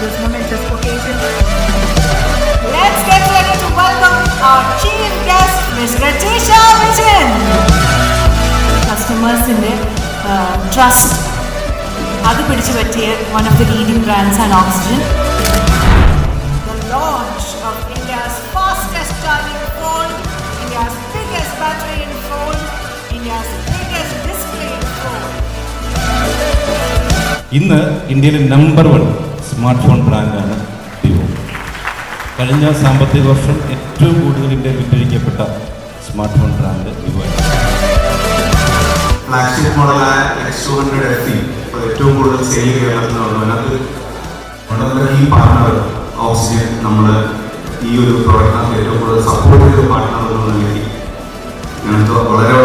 this momentous occasion. Let's get ready to welcome our chief guest, Ms. Rajesha Vijayan. Customers in the trust. Adu pidichu pattiya one of the leading brands and oxygen. The launch of India's fastest charging phone, India's biggest battery in phone, India's biggest display in phone. ഇന്ന് ഇന്ത്യയിലെ number 1 smart phone ബ്രാൻഡാണ് Vivo. കഴിഞ്ഞ സാമ്പത്തിക വർഷം ഏറ്റവും കൂടുതൽ ഇന്ത്യയിൽ വിറ്റഴിക്കപ്പെട്ട smart phone brand Vivo. Flagship മോഡലായ X200 FE ഏറ്റവും കൂടുതൽ സെയിൽ ചെയ്യാറുണ്ട്. അതിനകത്ത് ഈ പാർട്ണർ ഓക്സിജൻ നമ്മൾ ഈ ഒരു പ്രോഡക്റ്റിനകത്ത് ഏറ്റവും കൂടുതൽ സപ്പോർട്ട് ചെയ്ത പാർട്ണർ എന്നുള്ള നിലയിൽ ഞങ്ങൾക്ക് വളരെ